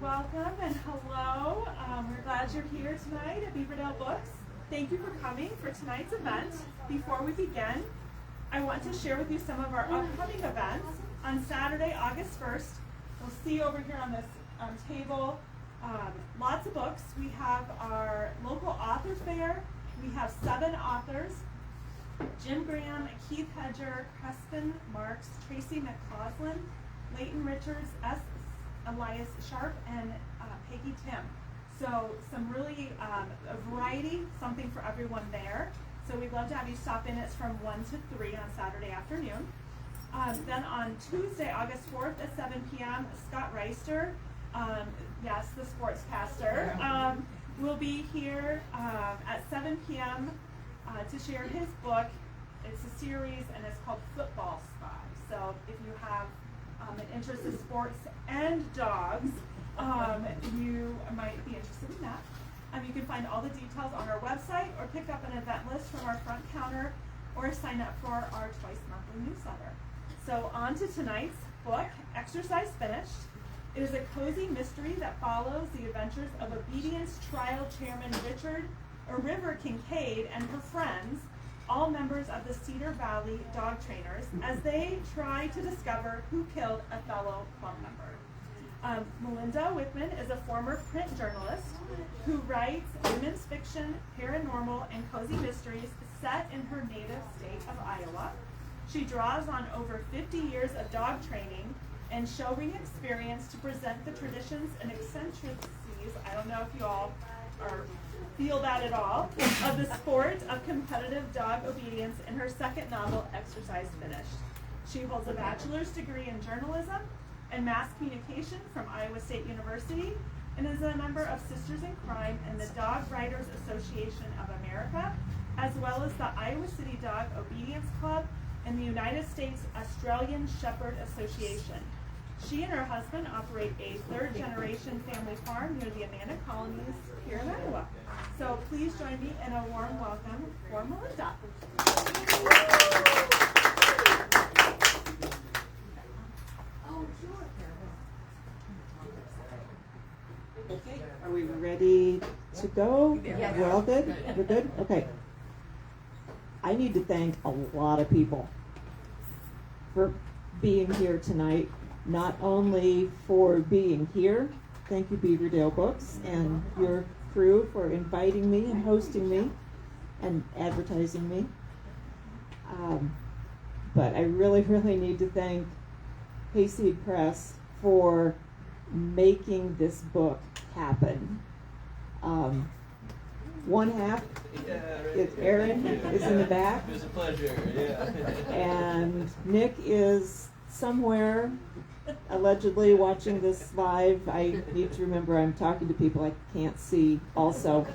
Welcome and hello. We're glad you're here tonight at Beaverdale Books. Thank you for coming for tonight's event. Before we begin, I want to share with you some of our upcoming events. On Saturday, August 1st, we'll see over here on this table lots of books. We have our local author fair. We have 7 authors: Jim Graham, Keith Hedger, Preston Marks, Tracy McCausland, Leighton Richards, S. Elias Sharp, and Peggy Tim. So some really a variety, something for everyone there. So we'd love to have you stop in. It's from 1 to 3 on Saturday afternoon. Then on Tuesday, August 4th at 7 p.m., Scott Reister, yes, the sportscaster, will be here at 7 p.m. To share his book. It's a series and it's called Football Spy. So if you have an interest in sports and dogs, you might be interested in that. You can find all the details on our website or pick up an event list from our front counter or sign up for our twice monthly newsletter. So on to tonight's book, Exercise Finished. It is a cozy mystery that follows the adventures of Obedience Trial Chairman River Kincaid and her friends, all members of the Cedar Valley Dog Trainers, as they try to discover who killed a fellow club member. Melinda Wichmann is a former print journalist who writes women's fiction, paranormal, and cozy mysteries set in her native state of Iowa. She draws on over 50 years of dog training and showing experience to present the traditions and eccentricities, I don't know if you all feel that at all, of the sport of competitive dog obedience in her second novel, Exercise Finished. She holds a bachelor's degree in journalism and mass communication from Iowa State University and is a member of Sisters in Crime and the Dog Writers Association of America, as well as the Iowa City Dog Obedience Club and the United States Australian Shepherd Association. She and her husband operate a third-generation family farm near the Amana colonies here in Iowa. So please join me in a warm welcome for Melinda. Okay, are we ready to go? Yeah. We're all good? We're good? Okay. I need to thank a lot of people for being here tonight. Not only for being here, thank you Beaverdale Books and your crew for inviting me and hosting me and advertising me. But I really need to thank Hayseed Press for making this book happen. One half, Aaron is in the back. It was a pleasure, yeah. And Nick is somewhere allegedly watching this live. I need to remember I'm talking to people I can't see also.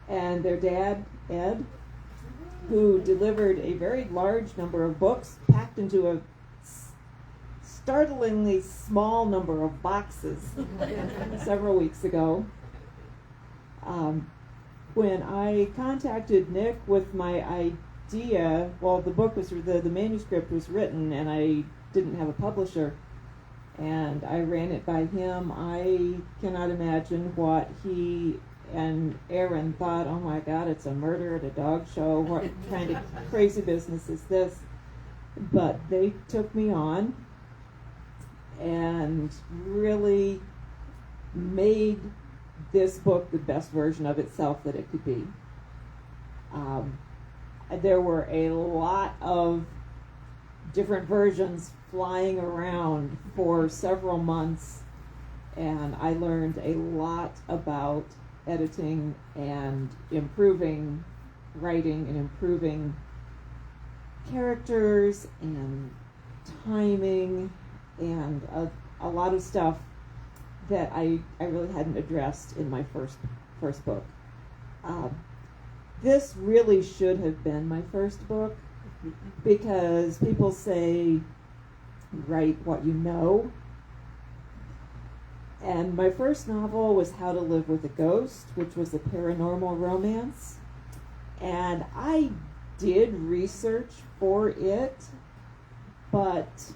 And their dad, Ed, who delivered a very large number of books packed into a startlingly small number of boxes several weeks ago. When I contacted Nick with my idea, well, the manuscript was written and I didn't have a publisher, and I ran it by him. I cannot imagine what he and Aaron thought. Oh my God, it's a murder at a dog show. What kind of crazy business is this? But they took me on and really made this book the best version of itself that it could be. There were a lot of different versions flying around for several months, and I learned a lot about editing and improving writing and improving characters and timing and a lot of stuff that I really hadn't addressed in my first book. This really should have been my first book, because people say, write what you know. And my first novel was How to Live with a Ghost, which was a paranormal romance. And I did research for it, but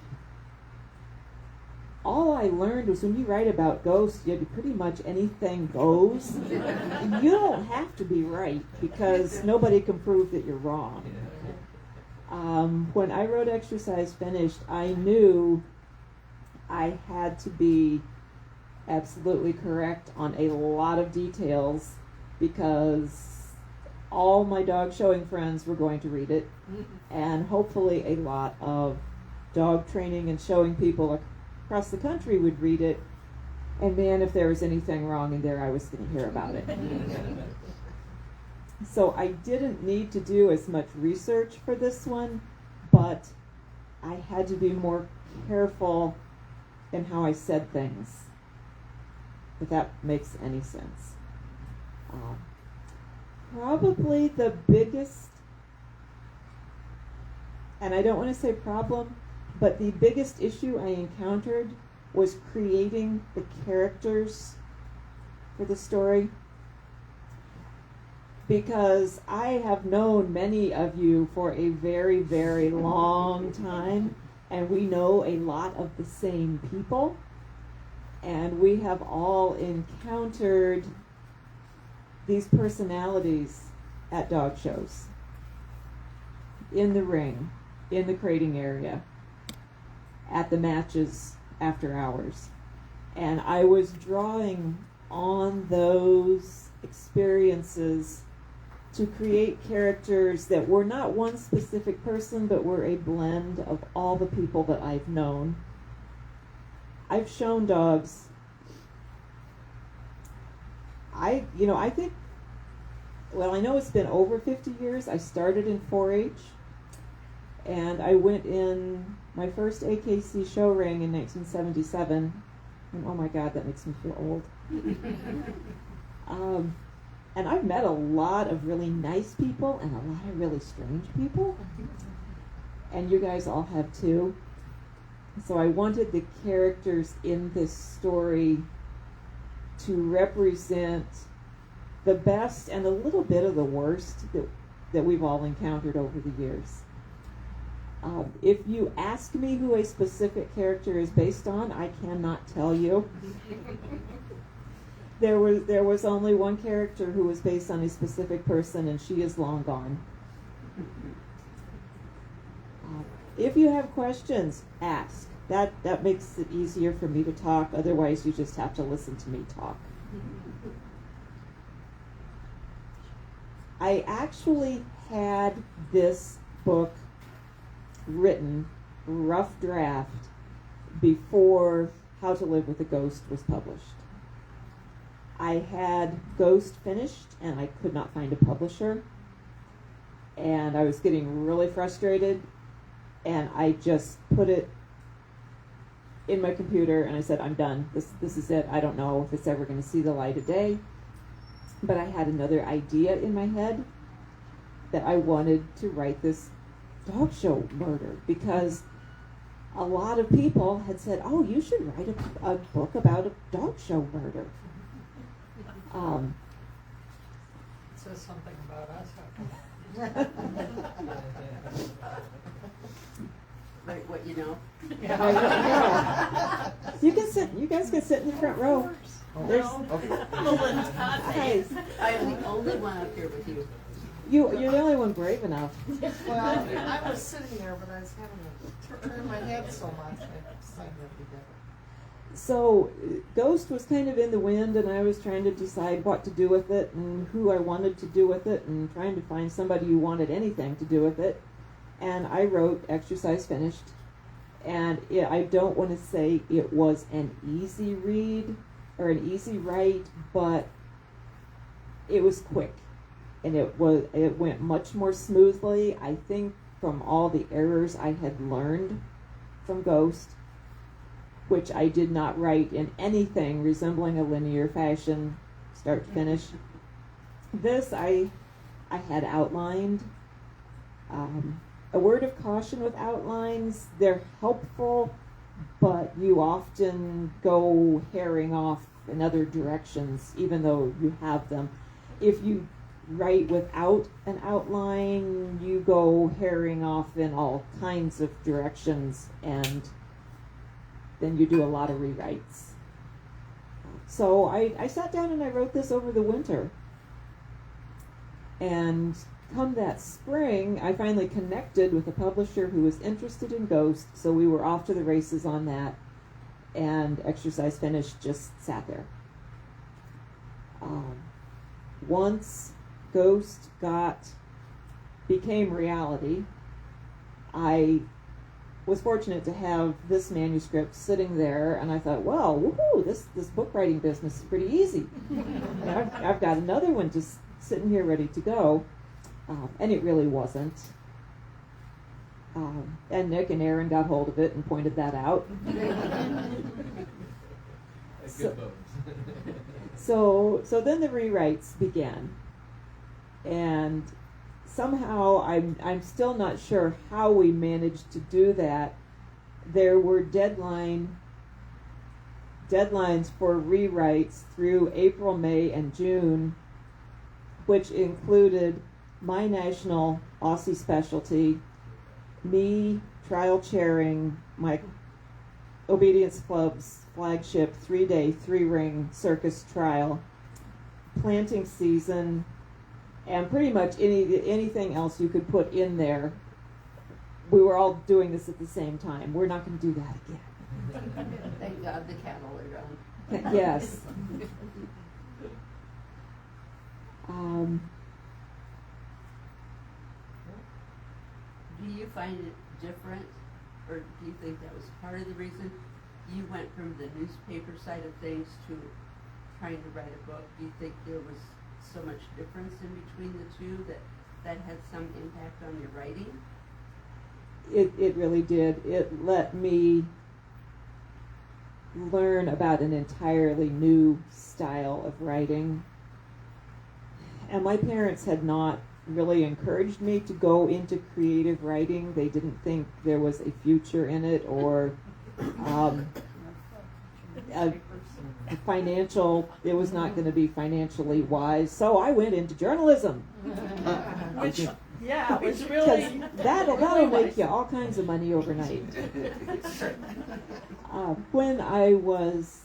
all I learned was when you write about ghosts, pretty much anything goes. You don't have to be right because nobody can prove that you're wrong. When I wrote Exercise Finished, I knew I had to be absolutely correct on a lot of details because all my dog showing friends were going to read it, and hopefully a lot of dog training and showing people across the country would read it, and man, if there was anything wrong in there, I was going to hear about it. So I didn't need to do as much research for this one, but I had to be more careful in how I said things, if that makes any sense. Probably the biggest, and I don't want to say problem, but the biggest issue I encountered was creating the characters for the story. Because I have known many of you for a very, very long time, and we know a lot of the same people, and we have all encountered these personalities at dog shows, in the ring, in the crating area, at the matches after hours. And I was drawing on those experiences to create characters that were not one specific person, but were a blend of all the people that I've known. I've shown dogs. I think, well, I know it's been over 50 years. I started in 4-H, and I went in my first AKC show ring in 1977. And oh my God, that makes me feel old. And I've met a lot of really nice people and a lot of really strange people. And you guys all have too. So I wanted the characters in this story to represent the best and a little bit of the worst that we've all encountered over the years. If you ask me who a specific character is based on, I cannot tell you. There was only one character who was based on a specific person, and she is long gone. If you have questions, ask. That makes it easier for me to talk. Otherwise, you just have to listen to me talk. I actually had this book written, rough draft, before How to Live with a Ghost was published. I had Ghost finished, and I could not find a publisher. And I was getting really frustrated, and I just put it in my computer, and I said, I'm done. This is it. I don't know if it's ever going to see the light of day. But I had another idea in my head that I wanted to write this dog show murder, because a lot of people had said, oh, you should write a book about a dog show murder. It says something about us. Like what you know. I know. You guys can sit in the front row. There's Melinda. guys. I am the only one up here with you. You're the only one brave enough. Well, I was sitting there, but I was having to turn my head so much, I decided to be different. So Ghost was kind of in the wind, and I was trying to decide what to do with it and who I wanted to do with it, and trying to find somebody who wanted anything to do with it. And I wrote Exercise Finished, and I don't want to say it was an easy read or an easy write, but it was quick, and it went much more smoothly, I think, from all the errors I had learned from Ghost, which I did not write in anything resembling a linear fashion, start to finish. This I had outlined. A word of caution with outlines: they're helpful, but you often go herring off in other directions, even though you have them. If you write without an outline, you go herring off in all kinds of directions, and then you do a lot of rewrites. So I sat down and I wrote this over the winter. And come that spring, I finally connected with a publisher who was interested in Ghost, so we were off to the races on that, and Exercise Finished just sat there. Once Ghost became reality, I was fortunate to have this manuscript sitting there, and I thought, well, woohoo, this book writing business is pretty easy. And I've got another one just sitting here ready to go, and it really wasn't. And Nick and Aaron got hold of it and pointed that out. So then the rewrites began, and somehow I'm still not sure how we managed to do that. There were deadlines for rewrites through April, May, and June, which included my national Aussie specialty, me trial chairing my Obedience Club's flagship 3-day, 3-ring circus trial, planting season, and pretty much anything else you could put in there. We were all doing this at the same time. We're not going to do that again. Thank God the cattle are gone. Yes. Do you find it different, or do you think that was part of the reason you went from the newspaper side of things to trying to write a book? Do you think there was so much difference in between the two that had some impact on your writing? It really did. It let me learn about an entirely new style of writing. And my parents had not really encouraged me to go into creative writing. They didn't think there was a future in it, or it was not going to be financially wise. So I went into journalism. Which really Because that'll make you all kinds of money overnight. When I was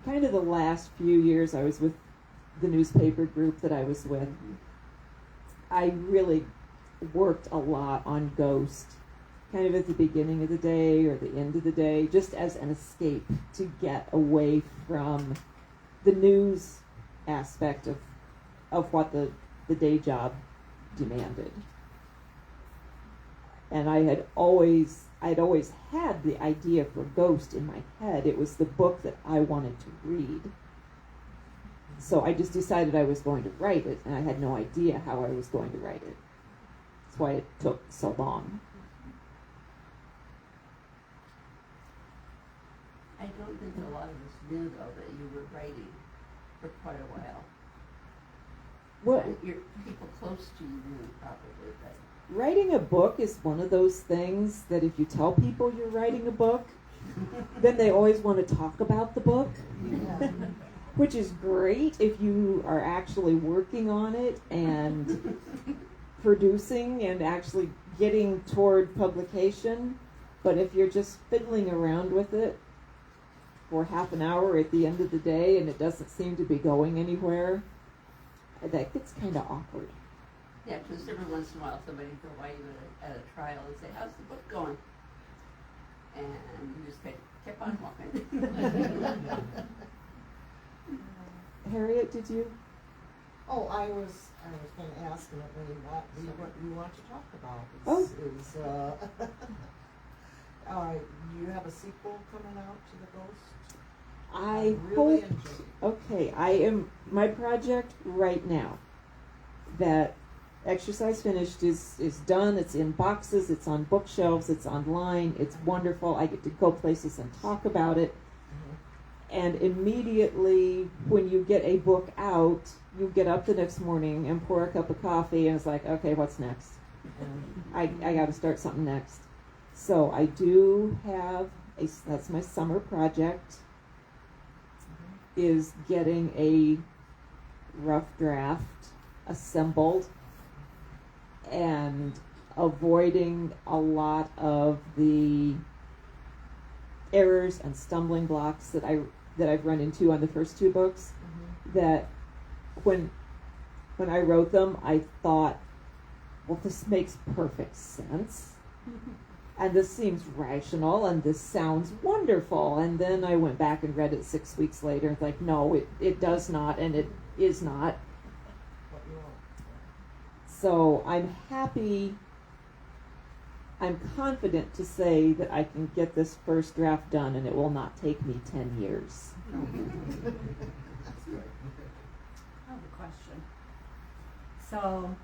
kind of the last few years I was with the newspaper group that I was with, I really worked a lot on Ghost, kind of at the beginning of the day or the end of the day, just as an escape to get away from the news aspect of what the day job demanded. And I'd always had the idea for Ghost in my head. It was the book that I wanted to read. So I just decided I was going to write it, and I had no idea how I was going to write it. That's why it took so long. I don't think a lot of us knew, though, that you were writing for quite a while. What? Your people close to you knew, probably, but Writing a book is one of those things that if you tell people you're writing a book, then they always want to talk about the book, which is great if you are actually working on it and producing and actually getting toward publication. But if you're just fiddling around with it for half an hour at the end of the day and it doesn't seem to be going anywhere, that gets kind of awkward. yeah, because every once in a while somebody will go by you at a trial and say, "How's the book going?" And you just kept on walking. Harriet, did you? Oh, I was going to ask him what you want to talk about. Oh. You have a sequel coming out to The Ghost? I really hope. enjoyed Okay, my project right now, that Exercise Finished is done. It's in boxes, it's on bookshelves, it's online, it's wonderful. I get to go places and talk about it. And immediately when you get a book out, you get up the next morning and pour a cup of coffee and it's like, okay, what's next? I got to start something next. So I do have that's my summer project, is getting a rough draft assembled and avoiding a lot of the errors and stumbling blocks that I've run into on the first two books. That when I wrote them, I thought, well, this makes perfect sense, and this seems rational, and this sounds wonderful. And then I went back and read it 6 weeks later, and like, no, it does not, and it is not. So I'm happy. I'm confident to say that I can get this first draft done, and it will not take me 10 years. I have a question. So,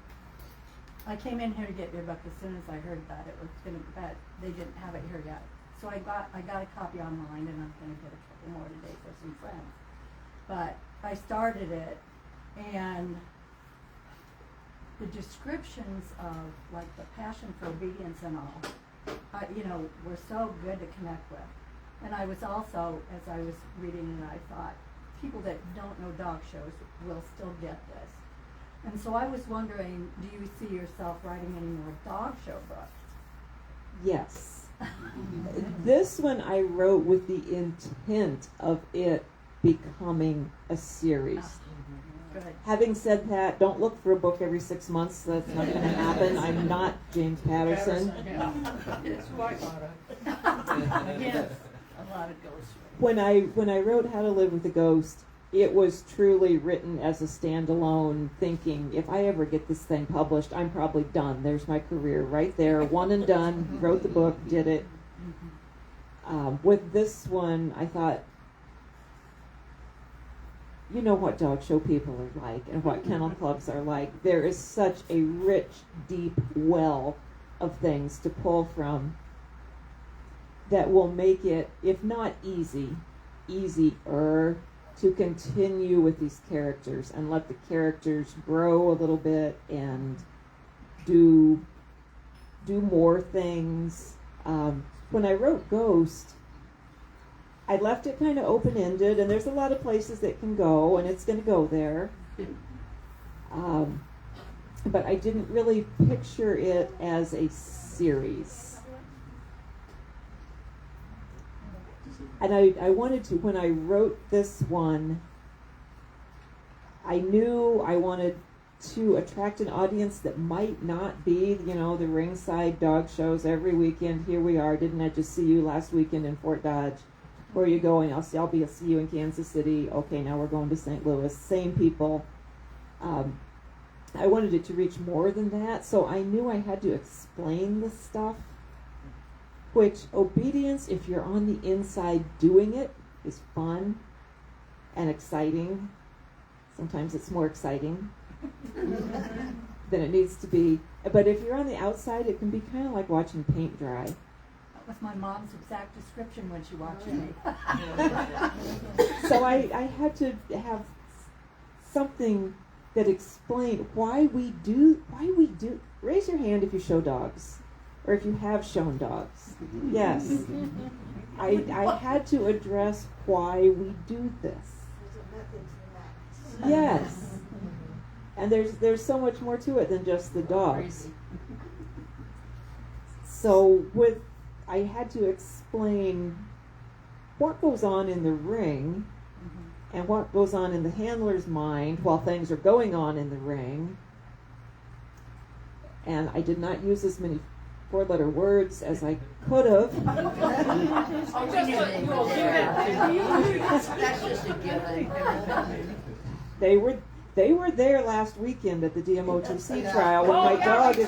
I came in here to get your book as soon as I heard that that they didn't have it here yet. So I got a copy online, and I'm gonna get a couple more today for some friends. But I started it, and the descriptions of like the passion for obedience and all, were so good to connect with. And I was also, as I was reading it, I thought, people that don't know dog shows will still get this. And so I was wondering, do you see yourself writing any more dog show books? Yes. This one I wrote with the intent of it becoming a series. Good. Having said that, don't look for a book every 6 months. That's not going to happen. I'm not James Patterson. That's who I thought of. Yes, a lot of ghosts. When I wrote How to Live with a Ghost, it was truly written as a standalone, thinking, if I ever get this thing published, I'm probably done. There's my career right there, one and done. Wrote the book, did it. With this one, I thought, you know what dog show people are like and what kennel clubs are like. There is such a rich, deep well of things to pull from that will make it, if not easier to continue with these characters and let the characters grow a little bit and do more things. When I wrote Ghost, I left it kind of open-ended, and there's a lot of places that can go, and it's going to go there. But I didn't really picture it as a series. And I wanted to, when I wrote this one, I knew I wanted to attract an audience that might not be, the ringside dog shows every weekend. Here we are. Didn't I just see you last weekend in Fort Dodge? Where are you going? I'll see you in Kansas City. Okay, now we're going to St. Louis. Same people. I wanted it to reach more than that, so I knew I had to explain the stuff. Which obedience, if you're on the inside doing it, is fun and exciting. Sometimes it's more exciting than it needs to be. But if you're on the outside, it can be kind of like watching paint dry. That was my mom's exact description when she watched me. So I had to have something that explained why we do. Raise your hand if you show dogs, or if you have shown dogs. Yes. I had to address why we do this. Yes. And there's so much more to it than just the dogs. So I had to explain what goes on in the ring and what goes on in the handler's mind while things are going on in the ring. And I did not use as many 4-letter words as I could have. That's just a given. They were there last weekend at the DMOTC trial when my dog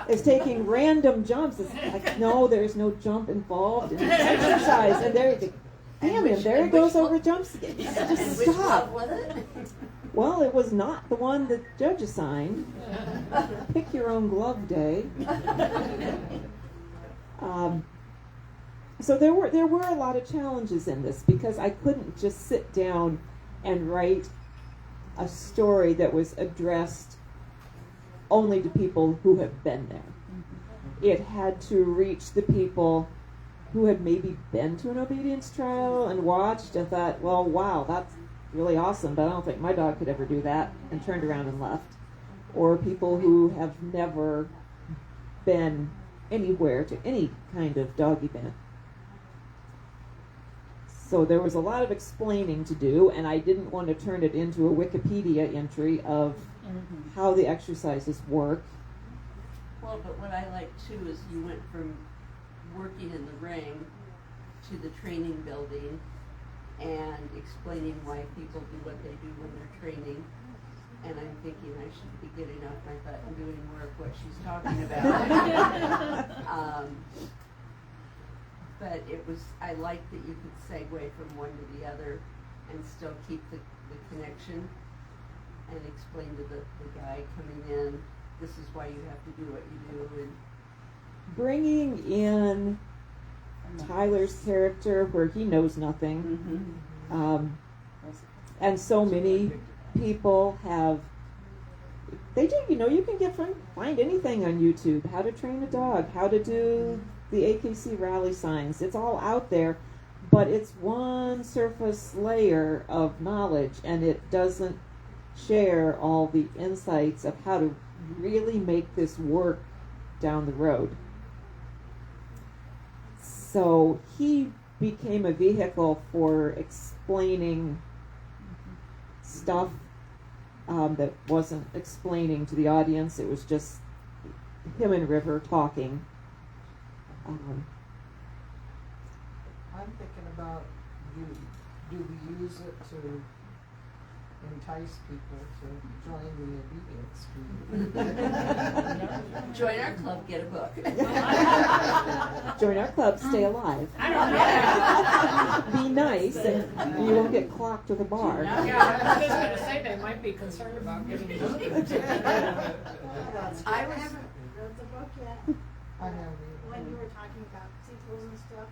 is taking random jumps. It's like, no, there's no jump involved in exercise. And there he goes over jumps again. Just stop. Well, it was not the one the judge assigned. Pick your own glove day. So there were a lot of challenges in this because I couldn't just sit down and write a story that was addressed only to people who have been there. It had to reach the people who had maybe been to an obedience trial and watched and thought, well, wow, that's really awesome, but I don't think my dog could ever do that, and turned around and left. Or people who have never been anywhere to any kind of dog event. So there was a lot of explaining to do, and I didn't want to turn it into a Wikipedia entry of how the exercises work. Well, but what I like too is you went from working in the ring to the training building and explaining why people do what they do when they're training. And I'm thinking I should be getting off my butt and doing more of what she's talking about. But I like that you could segue from one to the other and still keep the connection and explain to the guy coming in, this is why you have to do what you do. And Bringing in Tyler's character where he knows nothing, and so many people you can find anything on YouTube, how to train a dog, how to do the AKC rally signs. It's all out there, but it's one surface layer of knowledge, and it doesn't share all the insights of how to really make this work down the road. So he became a vehicle for explaining stuff that wasn't explaining to the audience. It was just him and River talking. I'm thinking about, do we use it to entice people to join the obedience group? join our club, get a book. Join our club, stay alive. Be nice, and you won't get clocked with a bar. Yeah, I was just going to say they might be concerned about getting booked. I was. haven't read the book yet. I have When you were talking about sequels and stuff,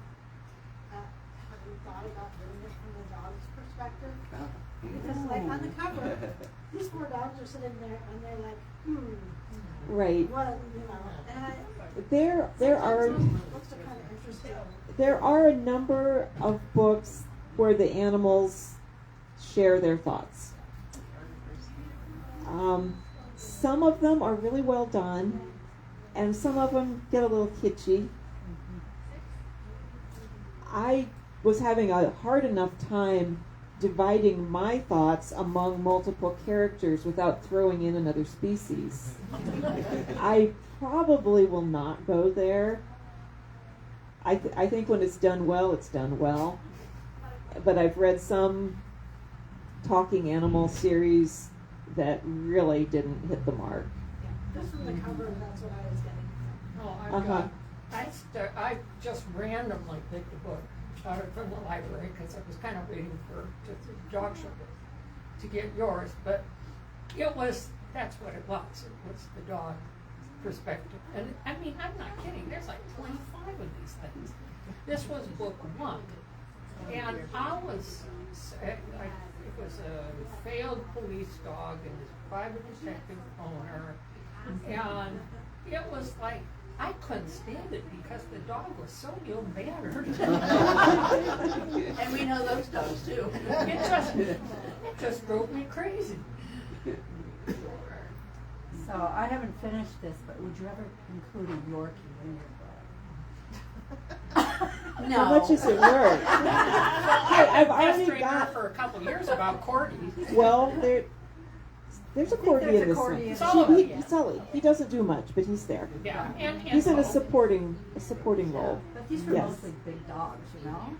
have you thought about doing it from the dog's perspective? Because like on the cover, these four dogs are sitting there and they're like, Right. what, and There are books are kind of interesting. there are a number of books where the animals share their thoughts. Some of them are really well done, and some of them get a little kitschy. I was having a hard enough time dividing my thoughts among multiple characters without throwing in another species. I probably will not go there. I think when it's done well, it's done well. But I've read some talking animal series that really didn't hit the mark. Just from the cover, that's what I was getting. Oh, I just randomly picked a book out of from the library because I was kind of waiting for the dog show to get yours, but that's what it was. It was the dog perspective. And I mean, I'm not kidding, there's like 25 of these things. This was book 1. And it was a failed police dog and his private detective owner. And it was like, I couldn't stand it because the dog was so ill-mannered. And we know those dogs too. It just drove me crazy. So I haven't finished this, but would you ever include a Yorkie in your book? No. How much is it worth? I've already Pestering her got. for a couple years about Cordy. Well, there's a corgi there's in a this corgi one. in it. Sully. He doesn't do much, but he's there. Yeah, and He's in a Bo. supporting role. But these are Yes. mostly big dogs, you know?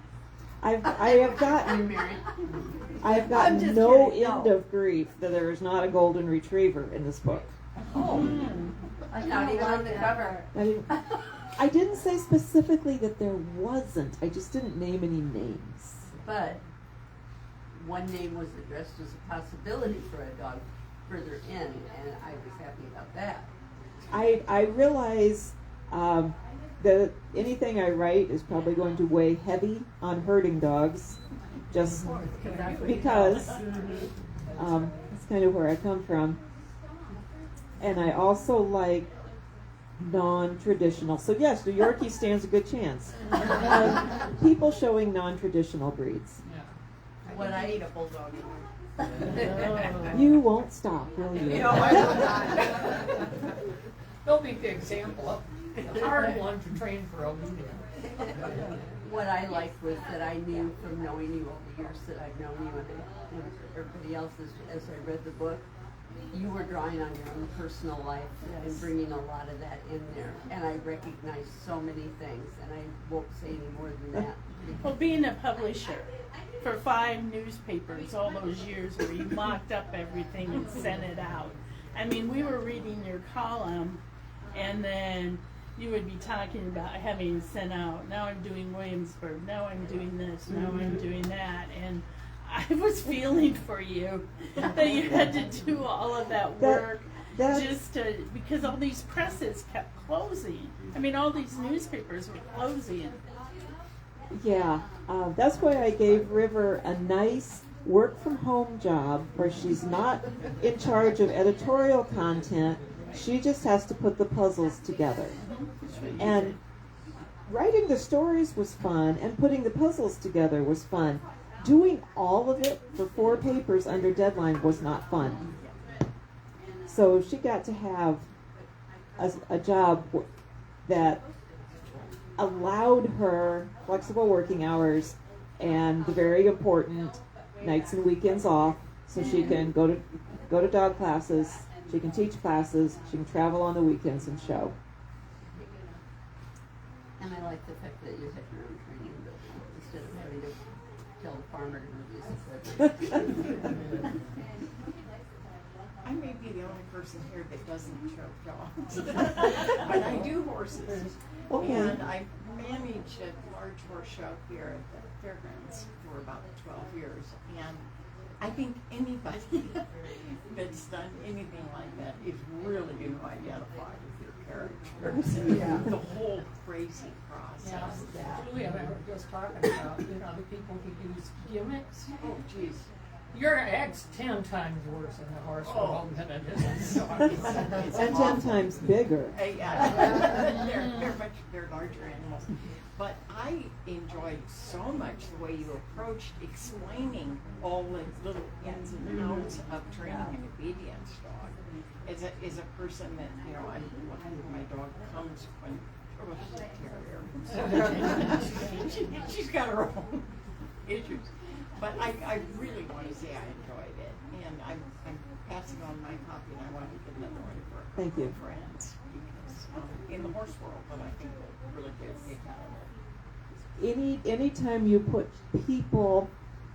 I have gotten I'm just no kidding, end no. of grief that there is not a golden retriever in this book. Not even on the cover. I didn't say specifically that there wasn't. I just didn't name any names. But one name was addressed as a possibility for a dog further in, and I was happy about that. I realize that anything I write is probably going to weigh heavy on herding dogs, just because that's kind of where I come from. And I also like non-traditional. So yes, the Yorkie stands a good chance. People showing non-traditional breeds. What I need a bulldog. You won't stop, will you? No, I will not. They'll be the example of the hard one to train for obedience. what I liked was that I knew from knowing you all the years that I've known you and everybody else as I read the book, you were drawing on your own personal life and bringing a lot of that in there. And I recognized so many things, and I won't say any more than that. Well, being a publisher for 5 newspapers all those years where you mocked up everything and sent it out. I mean, we were reading your column, and then you would be talking about having sent out, now I'm doing Williamsburg, now I'm doing this, now I'm doing that, and I was feeling for you that you had to do all of that work because all these presses kept closing. I mean, all these newspapers were closing. Yeah, that's why I gave River a nice work from home job where she's not in charge of editorial content. She just has to put the puzzles together. And writing the stories was fun, and putting the puzzles together was fun. Doing all of it for 4 papers under deadline was not fun. So she got to have a job that allowed her flexible working hours and the very important nights and weekends off, so she can go to dog classes, she can teach classes, she can travel on the weekends and show. And I like the fact that you had your own training building instead of having to tell the farmer to release it. I may be the only person here that doesn't show dogs, but I do horses. Okay. And I managed a large horse show here at the fairgrounds for about 12 years. And I think anybody that's done anything like that is really going to identify with your characters. Yeah. The whole crazy process. Julia and I were just talking about, the people who use gimmicks. Oh, geez. Your egg's 10 times worse in the horse world than it is in the dog. And 10 times bigger. They're larger animals. But I enjoyed so much the way you approached explaining all the little ins and outs of training an obedience dog. As a person that, my dog comes when she's got her own issues. But I really want to say I enjoyed it, and I'm passing on my copy, and I want to get another one for a Thank couple you. of friends, because in the horse world, but I think they'll really get a kick out of it. Anytime you put people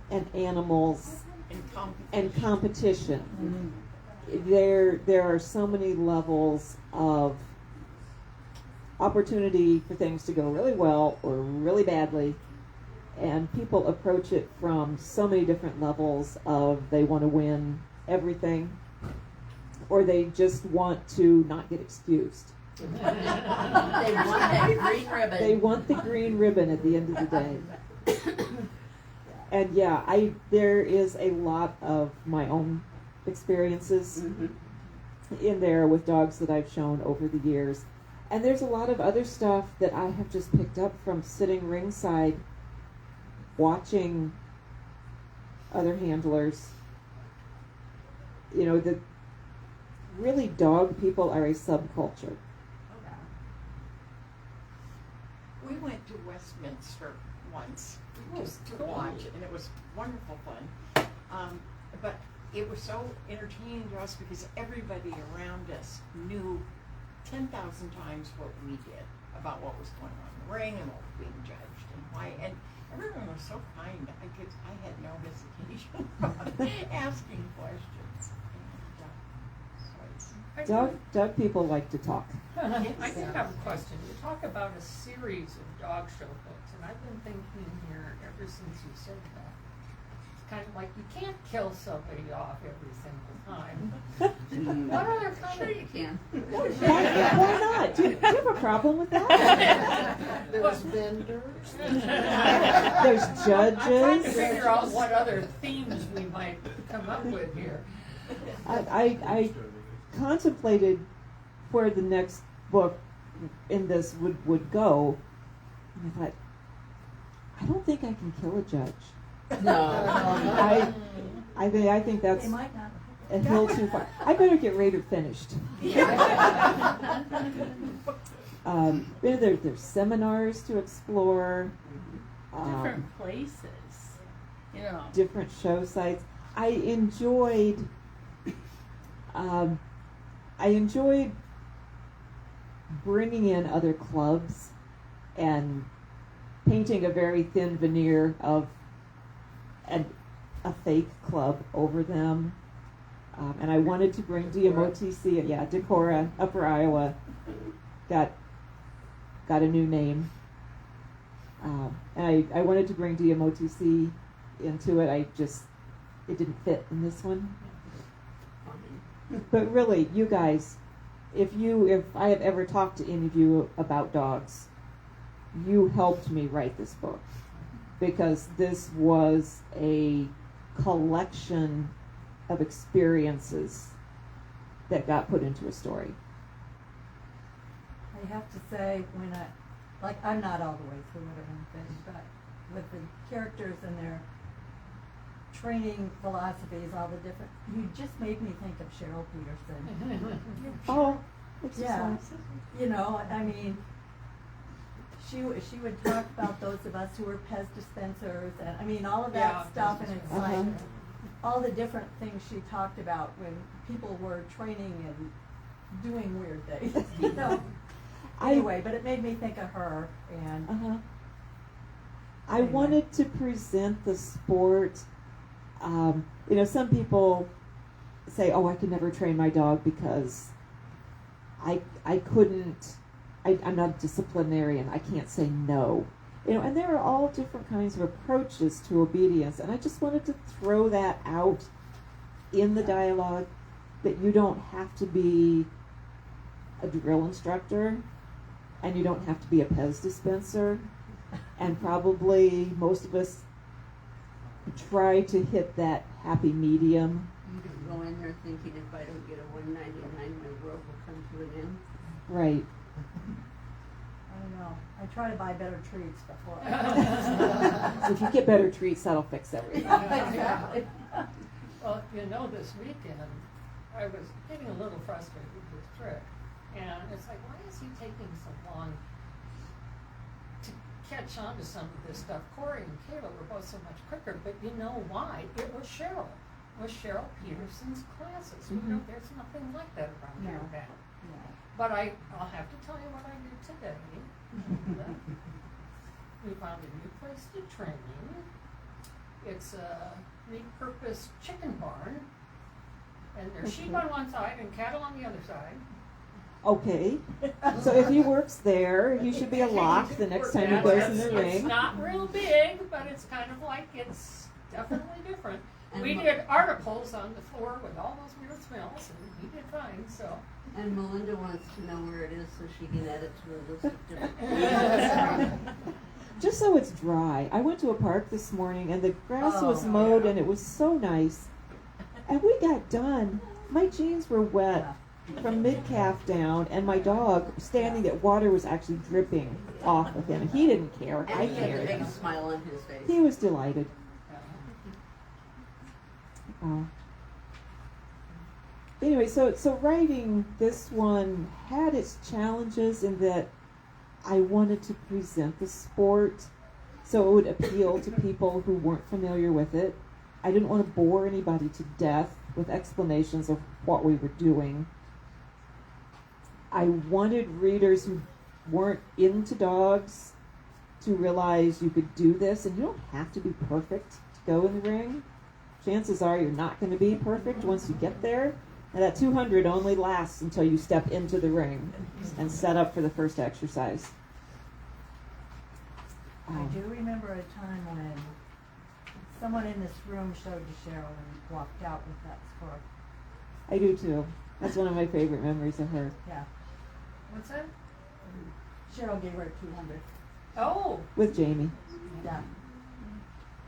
and animals and competition, there are so many levels of opportunity for things to go really well or really badly. And people approach it from so many different levels of they want to win everything, or they just want to not get excused. They want that green ribbon. They want the green ribbon at the end of the day. And yeah, there is a lot of my own experiences in there with dogs that I've shown over the years. And there's a lot of other stuff that I have just picked up from sitting ringside watching other handlers. The really dog people are a subculture. We went to Westminster once just to watch, and it was wonderful fun. But it was so entertaining to us because everybody around us knew 10,000 times what we did about what was going on in the ring and what was being judged and why. And everyone was so kind. I had no hesitation about asking questions. Dog people like to talk. I do have a question. You talk about a series of dog show books, and I've been thinking here ever since you said that. It's kind of like you can't kill somebody off every single time. What other kind Sure of... you can. Why not? Do you have a problem with that? There's vendors. There's I'm trying to judges. figure out what other themes we might come up with here. I contemplated where the next book in this would go, and I thought, I don't think I can kill a judge. No. I think that's They might not. a hill too far. I better get Raider finished. There's seminars to explore. Different places, you know. Different show sites. I enjoyed bringing in other clubs and painting a very thin veneer of a fake club over them. And I wanted to bring DMOTC, Decorah, Upper Iowa, got a new name. And I wanted to bring DMOTC into it. It didn't fit in this one. But really, you guys, if I have ever talked to any of you about dogs, you helped me write this book, because this was a collection of experiences that got put into a story. I have to say, I'm not all the way through it or anything, but with the characters and their training philosophies, all the different, you just made me think of Cheryl Peterson. Oh, it's Yeah, you know, I mean, she would talk about those of us who were Pez dispensers, and I mean, all of that stuff, and it's like all the different things she talked about when people were training and doing weird things, you know. Anyway, but it made me think of her, and I wanted to present the sport. Some people say, "Oh, I could never train my dog because I couldn't. I'm not a disciplinarian. I can't say no." And there are all different kinds of approaches to obedience, and I just wanted to throw that out in the dialogue, that you don't have to be a drill instructor, and you don't have to be a Pez dispenser, and probably most of us try to hit that happy medium. You can go in there thinking, if I don't get a $1.99, my world will come to an end. Right. I don't know. I try to buy better treats before. If you get better treats, that'll fix everything. Exactly. Well, this weekend, I was getting a little frustrated with Trick, and it's like, why is he taking so long to catch on to some of this stuff? Corey and Kayla were both so much quicker, but you know why? It was Cheryl. It was Cheryl Peterson's classes. There's nothing like that around here now. But I'll have to tell you what I did today. We found a new place to train. It's a repurposed chicken barn, and there's sheep on one side and cattle on the other side. Okay. So if he works there, he should be a lock the next time he goes in the ring. It's not real big, but it's kind of like, it's definitely different. We did articles on the floor with all those weird smells, and he did fine, so. And Melinda wants to know where it is so she can add it to her list of different. Just so it's dry. I went to a park this morning, and the grass was mowed, and it was so nice. And we got done. My jeans were wet from mid-calf down, and my dog, standing there, water was actually dripping off of him. And he didn't care. I And he had the cared. biggest smile on his face. He was delighted. Anyway, so writing this one had its challenges in that I wanted to present the sport so it would appeal to people who weren't familiar with it. I didn't want to bore anybody to death with explanations of what we were doing. I wanted readers who weren't into dogs to realize you could do this, and you don't have to be perfect to go in the ring. Chances are you're not going to be perfect once you get there. And that 200 only lasts until you step into the ring and set up for the first exercise. I do remember a time when someone in this room showed to Cheryl and walked out with that score. I do too. That's one of my favorite memories of her. Yeah. What's that? Cheryl gave her 200. Oh. With Jamie. Yeah.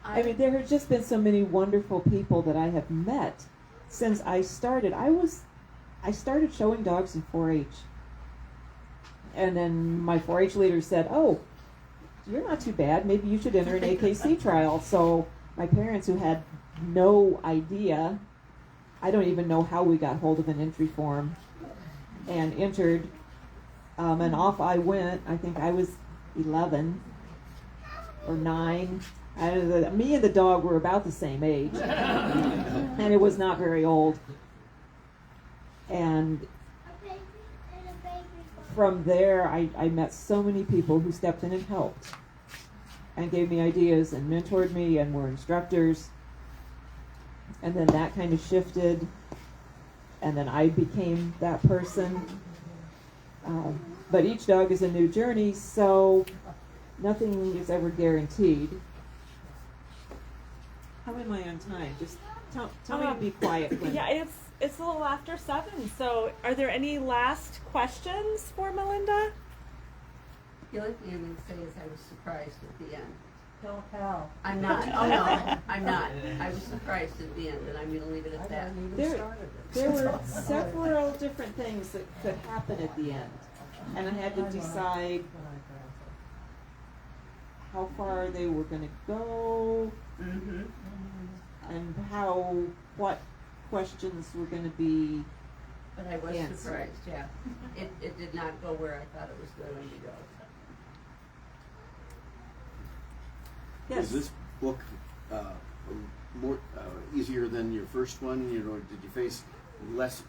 I mean, there have just been so many wonderful people that I have met since I started. I started showing dogs in 4-H. And then my 4-H leader said, "Oh, you're not too bad. Maybe you should enter an AKC trial." So my parents, who had no idea, I don't even know how we got hold of an entry form, and entered And off I went. I think I was 11 or 9. Me and the dog were about the same age, and it was not very old. And from there, I met so many people who stepped in and helped and gave me ideas and mentored me and were instructors. And then that kind of shifted, and then I became that person. But each dog is a new journey, so nothing is ever guaranteed. How am I on time? Just tell me to be quiet. Gwen. Yeah, it's a little after 7. So, are there any last questions for Melinda? The only thing I'm going to say is I was surprised at the end. Don't tell. I'm not. Oh no, I'm not. I was surprised at the end, and I'm going to leave it at that. There were several different things that could happen at the end, and I had to decide how far they were going to go, Mm-hmm. and what questions were going to be. But I was Answer. surprised. Yeah, it did not go where I thought it was going to go. Yes. Is this book more easier than your first one? You know, did you face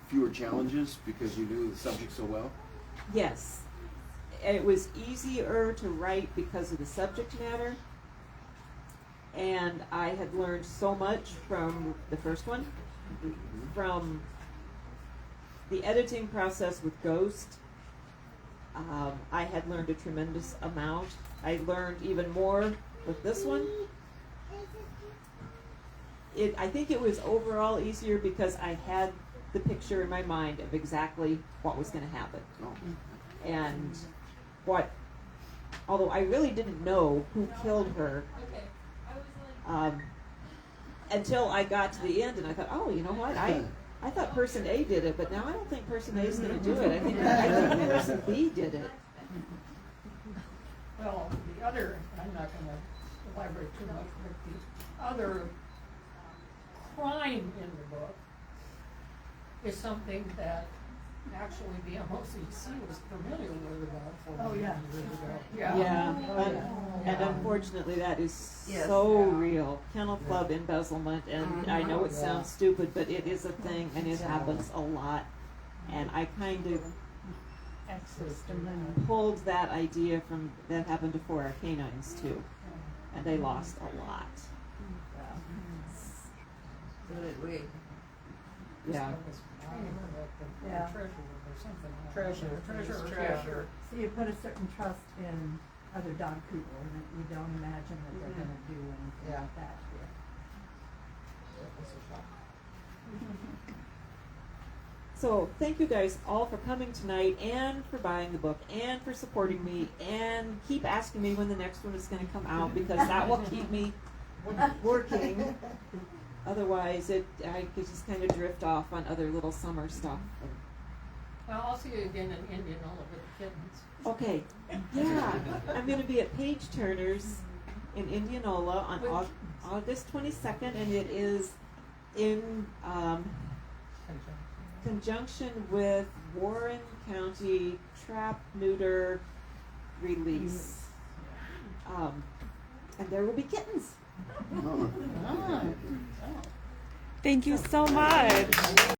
fewer challenges because you knew the subject so well? Yes. It was easier to write because of the subject matter, and I had learned so much from the first one, from the editing process with Ghost. I had learned a tremendous amount. I learned even more with this one. I think it was overall easier because I had the picture in my mind of exactly what was going to happen. Oh. And although I really didn't know who killed her until I got to the end, and I thought, oh, you know what, I thought person A did it, but now I don't think person A is going to do it. I think person B did it. Well, the other, I'm not going to elaborate too much, but the other crime in the book is something that actually the MOCC was familiar with about 40 years ago. And unfortunately that is Yes. so real. Kennel Club embezzlement, and I know it sounds stupid, but it is a thing, and it happens a lot. And I kind of pulled that idea from that happened to 4 our canines too, and they lost a lot. So did we. Yeah. Yeah. Treasure. So you put a certain trust in other dog people, and you don't imagine that they're going to do anything like that. So thank you guys all for coming tonight, and for buying the book, and for supporting me, and keep asking me when the next one is going to come out, because that will keep me working. Otherwise, I could just kind of drift off on other little summer stuff. Well, I'll see you again in Indianola with the kittens. Okay, yeah, I'm going to be at Page Turner's in Indianola on August 22nd, and it is in conjunction with Warren County Trap Neuter Release. And there will be kittens. Oh. Thank you so much.